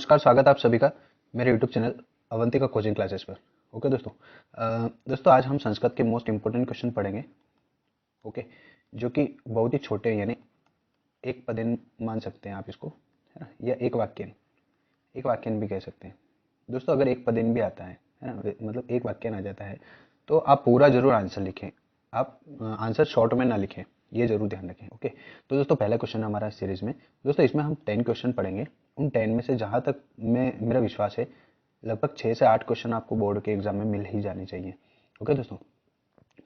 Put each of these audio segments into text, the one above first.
नमस्कार, स्वागत है आप सभी का मेरे YouTube channel Avantika coaching classes पर। ओके दोस्तों, दोस्तों आज हम संस्कृत के मोस्ट इंपोर्टेंट क्वेश्चन पढ़ेंगे। ओके, जो कि बहुत ही छोटे हैं, यानी एक पदेन मान सकते हैं आप इसको, है ना, या एक वाक्यन भी कह सकते हैं। दोस्तों अगर एक पदेन भी आता है ना, मतलब एक वाक्यन आ जाता है तो आप पूरा जरूर आंसर लिखें। आप आंसर शॉर्ट में ना लिखें, ये जरूर ध्यान रखें। ओके, तो दोस्तों पहला क्वेश्चन है हमारा सीरीज में। दोस्तों इसमें हम 10 क्वेश्चन पढ़ेंगे। उन 10 में से जहां तक मैं मेरा विश्वास है लगभग 6 से 8 क्वेश्चन आपको बोर्ड के एग्जाम में मिल ही जाने चाहिए। ओके दोस्तों,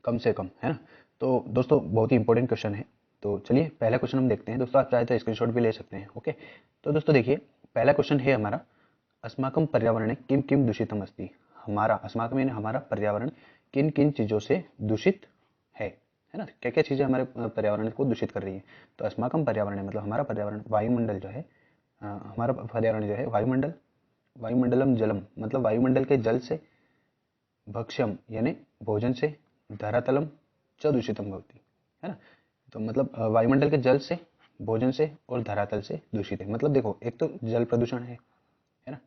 कम से कम, है ना। तो दोस्तों बहुत ही इंपॉर्टेंट क्वेश्चन है। तो चलिए पहला क्वेश्चन हम देखते हैं। दोस्तों आप चाहे तो स्क्रीनशॉट भी ले सकते हैं। ओके, तो दोस्तों देखिए पहला क्वेश्चन है हमारा, अस्माकं पर्यावरणे किम किम दूषितम अस्ति। हमारा अस्माकं यानी हमारा पर्यावरण किन किन चीजों से दूषित है ना, क्या क्या चीजें हमारे पर्यावरण को दूषित कर रही है। तो अस्माकं पर्यावरण मतलब हमारा पर्यावरण, वायुमंडल जो है, हमारा पर्यावरण जो है वायुमंडल, वायुमंडलम जलम मतलब वायुमंडल के जल से, भक्ष्यम यानी भोजन से, धरातलम च दूषितम भवति, है ना। तो मतलब वायुमंडल के जल से, भोजन से और धरातल से दूषित है। मतलब देखो एक तो जल प्रदूषण है ना,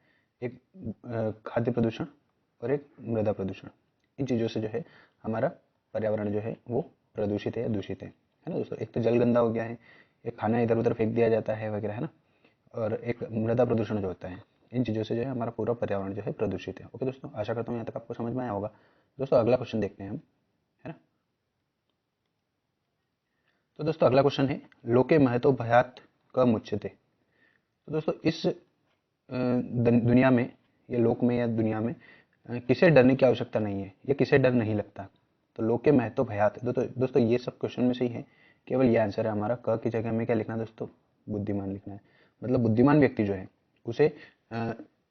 एक खाद्य प्रदूषण और एक मृदा प्रदूषण। इन चीज़ों से जो है हमारा पर्यावरण जो है वो प्रदूषित है या दूषित है ना दोस्तों। एक तो जल गंदा हो गया है, एक खाना इधर उधर फेंक दिया जाता है वगैरह, है ना। और एक मृदा प्रदूषण जो होता है, इन चीज़ों से जो है हमारा पूरा पर्यावरण जो है प्रदूषित है। ओके दोस्तों, आशा करता हूँ यहाँ तक आपको समझ में आया होगा। दोस्तों अगला क्वेश्चन देखते हैं हम, है ना। तो दोस्तों अगला क्वेश्चन है, लोके महतो भयात क मुच्यते। तो दोस्तों इस दुनिया में या लोक में या दुनिया में किसे डरने की आवश्यकता नहीं है या किसे डर नहीं लगता। तो लोके महतो भयात, दोस्तों ये सब क्वेश्चन में से ही है, केवल ये आंसर है हमारा। क की जगह हमें क्या लिखना है दोस्तों, बुद्धिमान लिखना है। मतलब बुद्धिमान व्यक्ति जो है उसे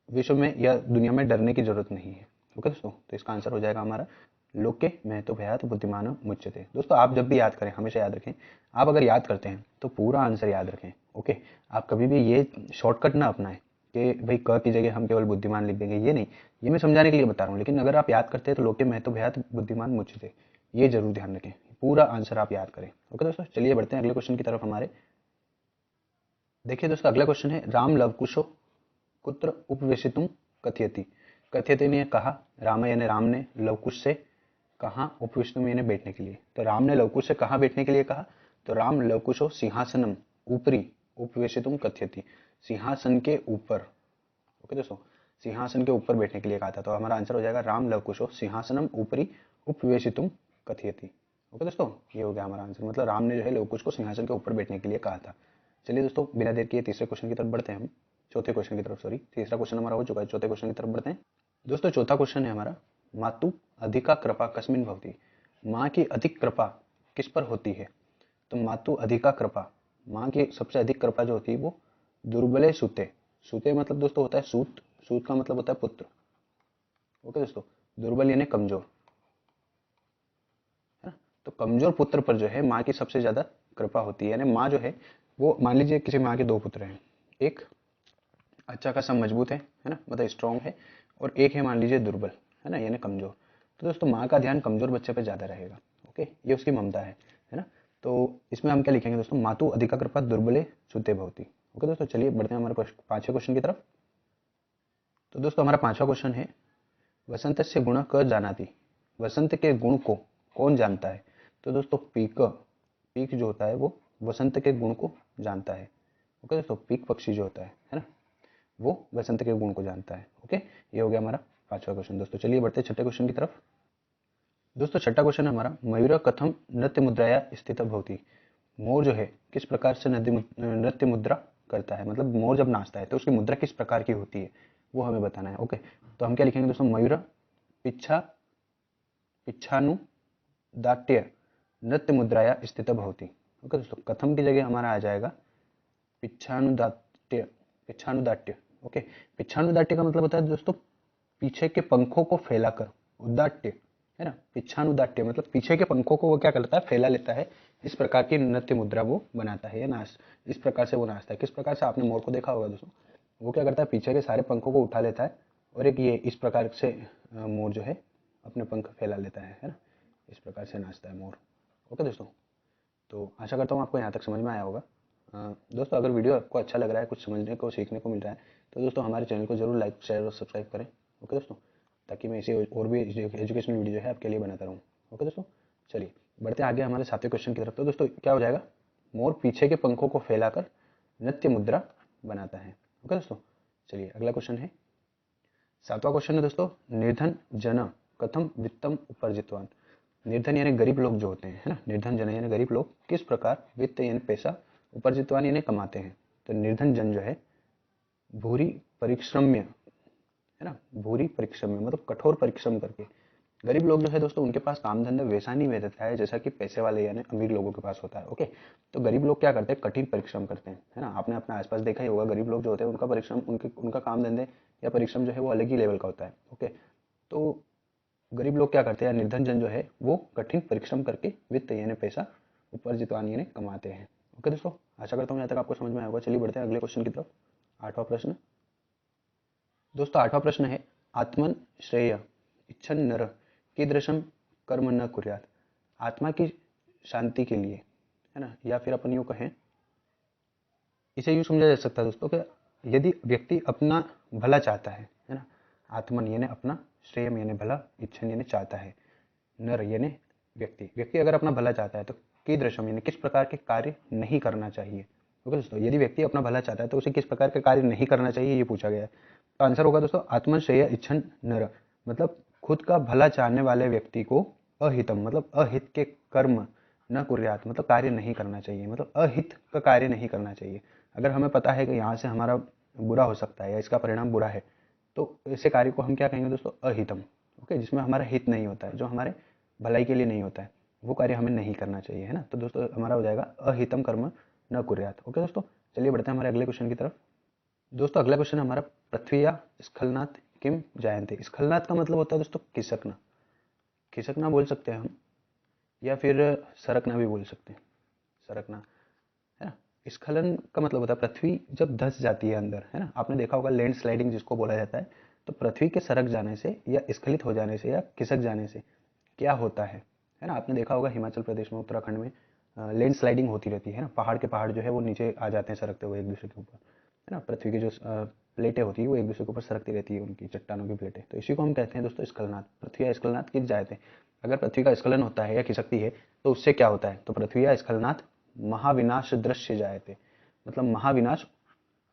विश्व में या दुनिया में डरने की जरूरत नहीं है। ओके दोस्तों, तो इसका आंसर हो जाएगा हमारा लोके महतो भयात बुद्धिमान मुच्यते। दोस्तों आप जब भी याद करें हमेशा याद रखें, आप अगर याद करते हैं तो पूरा आंसर याद रखें। ओके, आप कभी भी ये शॉर्टकट ना अपनाएं कि भाई क की जगह हम केवल बुद्धिमान लिख देंगे, ये नहीं, ये मैं समझाने के लिए बता रहा हूँ। लेकिन अगर आप याद करते हैं तो लोके महतो भयात बुद्धिमान मुच्यते, ये जरूर ध्यान रखें, पूरा आंसर आप याद करें। ओके दोस्तों, चलिए बढ़ते हैं अगले क्वेश्चन की तरफ हमारे। देखिए दोस्तों अगला क्वेश्चन है, राम लवकुशो कुत्र उपवेशितुम कथयति। कथयति ने कहा, राम यानी राम ने, लवकुश से कहा, उपविष्टुम यानी बैठने के लिए। तो राम ने लवकुश से कहा बैठने के लिए कहा, तो राम लवकुशो सिंहासनम ऊपरी उपवेशितुम कथयति, सिंहासन के ऊपर। ओके दोस्तों, सिंहासन के ऊपर बैठने के लिए कहा था। तो हमारा आंसर हो जाएगा राम लवकुशो सिंहासनम ऊपरी उपवेशितुम कथयति। ओके दोस्तों, ये हो गया हमारा आंसर। मतलब राम ने जो है लवकुश को सिंहासन के ऊपर बैठने के लिए कहा था। चलिए दोस्तों बिना देर किए तीसरे क्वेश्चन की तरफ बढ़ते हैं हम, चौथे क्वेश्चन की तरफ, सॉरी तीसरा क्वेश्चन हमारा हो चुका है, चौथे क्वेश्चन की तरफ बढ़ते हैं। दोस्तों चौथा क्वेश्चन है हमारा, मातु अधिका कृपा कस्मिन भवति। माँ की अधिक कृपा किस पर होती है। तो मातु अधिका कृपा, माँ की सबसे अधिक कृपा जो होती है वो दुर्बले सूते, सूते मतलब दोस्तों होता है सूत, सूत का मतलब होता है पुत्र। ओके दोस्तों, दुर्बल यानी कमजोर, है ना। तो कमजोर पुत्र पर जो है माँ की सबसे ज्यादा कृपा होती है। यानी माँ जो है वो, मान लीजिए किसी माँ के दो पुत्र हैं, एक अच्छा खासा मजबूत है ना, मतलब स्ट्रांग है, और एक है मान लीजिए दुर्बल, है ना, यानी कमजोर। तो दोस्तों माँ का ध्यान कमजोर बच्चे पे ज्यादा रहेगा। ओके, ये उसकी ममता है ना। तो इसमें हम क्या लिखेंगे दोस्तों, मातु अधिका कृपा दुर्बले सुते भवति। ओके दोस्तों, चलिए बढ़ते हैं हमारे पांचवें क्वेश्चन की तरफ। तो दोस्तों हमारा पांचवा क्वेश्चन है, वसंत से गुण क जानाति। वसंत के गुण को कौन जानता है। तो दोस्तों पीक, पीक जो होता है वो वसंत के गुण को जानता है। ओके दोस्तों, पीक पक्षी जो होता है ना, वो वसंत के गुण को जानता है। ओके, ये हो गया हमारा पांचवा क्वेश्चन। दोस्तों चलिए बढ़ते हैं छठे क्वेश्चन की तरफ। दोस्तों छठा क्वेश्चन हमारा, मयूर कथम नृत्य मुद्राया स्थित भवति। मोर जो है किस प्रकार से नृत्य मुद्रा करता है, मतलब मोर जब नाचता है तो उसकी मुद्रा किस प्रकार की होती है वो हमें बताना है। ओके, तो हम क्या लिखेंगे दोस्तों, मयूर पिच्छा पिच्छानु दाट्य नृत्य मुद्राया स्थित भवति। ओके दोस्तों, कथम की जगह हमारा आ जाएगा पिच्छानुदाट्य, पिच्छानुदाट्य। ओके, पिच्छानुदाट्य का मतलब होता है दोस्तों पीछे के पंखों को फैलाकर, उदाट्य, है ना। पिच्छानुदाट्य मतलब पीछे के पंखों को वो क्या करता है, फैला लेता है। इस प्रकार की नृत्य मुद्रा वो बनाता है या नाच, इस प्रकार से वो नाचता है। किस प्रकार से, आपने मोर को देखा होगा दोस्तों, वो क्या करता है पीछे के सारे पंखों को उठा लेता है और एक ये इस प्रकार से मोर जो है अपने पंख फैला लेता है ना, इस प्रकार से नाचता है मोर। ओके दोस्तों, तो आशा करता हूँ आपको यहाँ तक समझ में आया होगा। दोस्तों अगर वीडियो आपको अच्छा लग रहा है, कुछ समझने को सीखने को मिल रहा है, तो दोस्तों हमारे चैनल को जरूर लाइक शेयर और सब्सक्राइब करें। ओके दोस्तों, ताकि मैं इसे और भी एजुकेशनल वीडियो जो है आपके लिए बनाता रहूँ। ओके दोस्तों, चलिए बढ़ते हैं आगे हमारे 7वें क्वेश्चन की तरफ। तो दोस्तों क्या हो जाएगा, मोर पीछे के पंखों को फैलाकर नृत्य मुद्रा बनाता है। ओके दोस्तों, चलिए अगला क्वेश्चन है, 7वां क्वेश्चन है दोस्तों, निर्धन जन कथम वित्तम उपार्जितवान। निर्धन यानी गरीब लोग जो होते हैं, है ना, निर्धन जन यानी गरीब लोग किस प्रकार वित्त यानी पैसा, उपार्जितवान यानी कमाते हैं। तो निर्धन जन जो है भूरी परिश्रम्य, है ना, भूरी परिश्रम्य मतलब कठोर परिश्रम करके। गरीब लोग जो है दोस्तों उनके पास काम धंधा वैसा नहीं रहता है जैसा कि पैसे वाले यानी अमीर लोगों के पास होता है। ओके, तो गरीब लोग क्या करते हैं, कठिन परिश्रम करते हैं, है ना। आपने अपने आसपास देखा ही होगा, गरीब लोग जो होते हैं उनका परिश्रम, उनका काम धंधे या परिश्रम जो है वो अलग ही लेवल का होता है। ओके, तो गरीब लोग क्या करते हैं, निर्धन जन जो है वो कठिन परिश्रम करके वित्त यानी पैसा, उपार्जितवान यानी कमाते हैं। ओके दोस्तों, आशा करता हूँ यहाँ तक आपको समझ में आया होगा। चलिए बढ़ते हैं अगले क्वेश्चन की तरफ। 8वां प्रश्न दोस्तों, 8वां प्रश्न है, आत्मन श्रेय इच्छन नर कीदृशम कर्म न कुर्यात। आत्मा की शांति के लिए, है ना, या फिर अपन यूँ कहें, इसे यूँ समझा जा सकता है दोस्तों कि यदि व्यक्ति अपना भला चाहता है ना, आत्मन यानी अपना, श्रेयम यानी भला, इच्छन यानी चाहता है, नर यानी व्यक्ति, व्यक्ति अगर अपना भला चाहता है तो कीदृशम यानी किस प्रकार के कार्य नहीं करना चाहिए। ओके दोस्तों, यदि व्यक्ति अपना भला चाहता है तो उसे किस प्रकार के कार्य नहीं करना चाहिए, ये पूछा गया है। तो आंसर होगा दोस्तों, आत्मन श्रेय इच्छन नर, मतलब खुद का भला चाहने वाले व्यक्ति को अहितम मतलब अहित के कर्म न कुर्यात मतलब कार्य नहीं करना चाहिए, मतलब अहित का कार्य नहीं करना चाहिए। अगर हमें पता है कि यहाँ से हमारा बुरा हो सकता है या इसका परिणाम बुरा है, तो ऐसे कार्य को हम क्या कहेंगे दोस्तों, अहितम। ओके, जिसमें हमारा हित नहीं होता है, जो हमारे भलाई के लिए नहीं होता है, वो कार्य हमें नहीं करना चाहिए, है ना। तो दोस्तों हमारा हो जाएगा अहितम कर्म न कुर्यात। ओके दोस्तों, चलिए बढ़ते हैं हमारे अगले क्वेश्चन की तरफ। दोस्तों अगला क्वेश्चन हमारा, पृथ्वी या स्खलनाथ किम जायन्ते। स्खलनाथ का मतलब होता है दोस्तों खिसकना, खिसकना बोल सकते हैं हम, या फिर सरकना भी बोल सकते हैं, सरकना, है ना। स्खलन का मतलब होता है पृथ्वी जब धंस जाती है अंदर, है ना। आपने देखा होगा लैंड स्लाइडिंग जिसको बोला जाता है, तो पृथ्वी के सरक जाने से या स्खलित हो जाने से या खिसक जाने से क्या होता है ना। आपने देखा होगा हिमाचल प्रदेश में, उत्तराखंड में लैंड स्लाइडिंग होती रहती है ना, पहाड़ के पहाड़ जो है वो नीचे आ जाते हैं सरकते हुए एक दूसरे के ऊपर, है ना। पृथ्वी की जो प्लेटें होती है वो एक दूसरे के ऊपर सरकती रहती है, उनकी चट्टानों की प्लेटें, तो इसी को हम कहते हैं दोस्तों स्खलनाथ। पृथ्वी या स्खलनाथ किस जाते हैं, अगर पृथ्वी का स्खलन होता है या खिसकती है तो उससे क्या होता है, तो पृथ्वी या स्खलनाथ महाविनाश दृश्य जायते, मतलब महाविनाश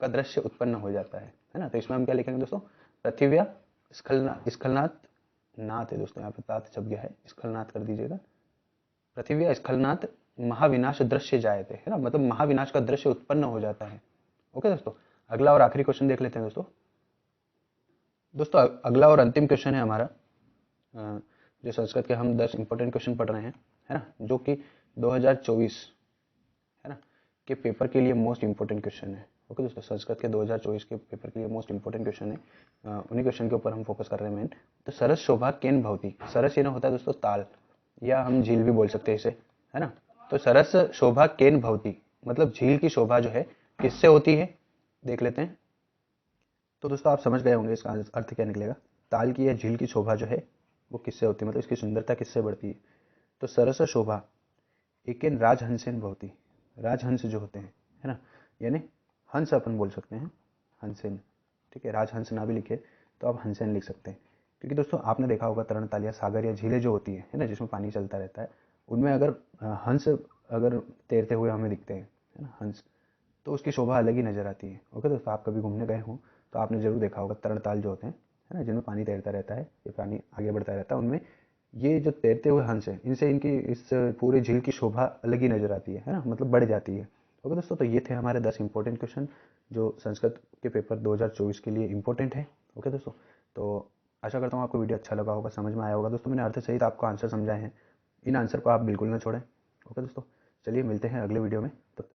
का दृश्य उत्पन्न हो जाता है ना। तो इसमें हम क्या लिखेंगे दोस्तों, पृथ्वी या स्खलनाथ, नाथ है दोस्तों, यहाँ पे तात छप गया है, स्खलनाथ कर दीजिएगा। पृथ्वी या स्खलनाथ महाविनाश दृश्य जायते, है ना, मतलब महाविनाश का दृश्य उत्पन्न हो जाता है। ओके दोस्तों, अगला और आखिरी क्वेश्चन देख लेते हैं दोस्तों। दोस्तों अगला और अंतिम क्वेश्चन है हमारा, जो संस्कृत के हम 10 इंपॉर्टेंट क्वेश्चन पढ़ रहे हैं, है ना, जो कि 2024, है ना, के पेपर के लिए मोस्ट इंपॉर्टेंट क्वेश्चन है। ओके दोस्तों, संस्कृत के 2024 के पेपर के लिए मोस्ट इंपॉर्टेंट क्वेश्चन है, उन्हीं क्वेश्चन के ऊपर हम फोकस कर रहे हैं मेन। तो सरस शोभा केन भवती, सरस ये ना होता है दोस्तों ताल, या हम झील भी बोल सकते हैं इसे, है ना। तो सरस शोभा केन भवती मतलब झील की शोभा जो है किससे होती है, देख लेते हैं। तो दोस्तों आप समझ गए होंगे इसका अर्थ क्या निकलेगा, ताल की या झील की शोभा जो है वो किससे होती है, मतलब इसकी सुंदरता किससे बढ़ती है। तो सरस शोभा एकेन राजहंसेन भवती, राजहंस जो होते हैं, है ना, यानी हंस अपन बोल सकते हैं, हंसेन, ठीक है, राजहंस ना भी लिखे तो आप हंसेन लिख सकते हैं। क्योंकि दोस्तों आपने देखा होगा तरणताल या सागर या झीलें जो होती है ना, जिसमें पानी चलता रहता है, उनमें अगर हंस अगर तैरते हुए हमें दिखते हैं, है ना, हंस, तो उसकी शोभा अलग ही नजर आती है। ओके दोस्तों, आप कभी घूमने गए हो तो आपने जरूर देखा होगा तरणताल जो होते हैं, है ना, जिनमें पानी तैरता रहता है, ये पानी आगे बढ़ता रहता है, उनमें ये जो तैरते हुए हंस है, इनसे इनकी इस पूरे झील की शोभा अलग ही नजर आती है ना, मतलब बढ़ जाती है। ओके दोस्तों, तो ये थे हमारे 10 इंपॉर्टेंट क्वेश्चन जो संस्कृत के पेपर 2024 के लिए इंपॉर्टेंट है। ओके दोस्तों, तो आशा करता हूँ आपको वीडियो अच्छा लगा होगा, समझ में आया होगा दोस्तों। मैंने अर्थ सहित आपको आंसर समझाए हैं, इन आंसर को आप बिल्कुल ना छोड़ें। ओके दोस्तों, चलिए मिलते हैं अगले वीडियो में, तब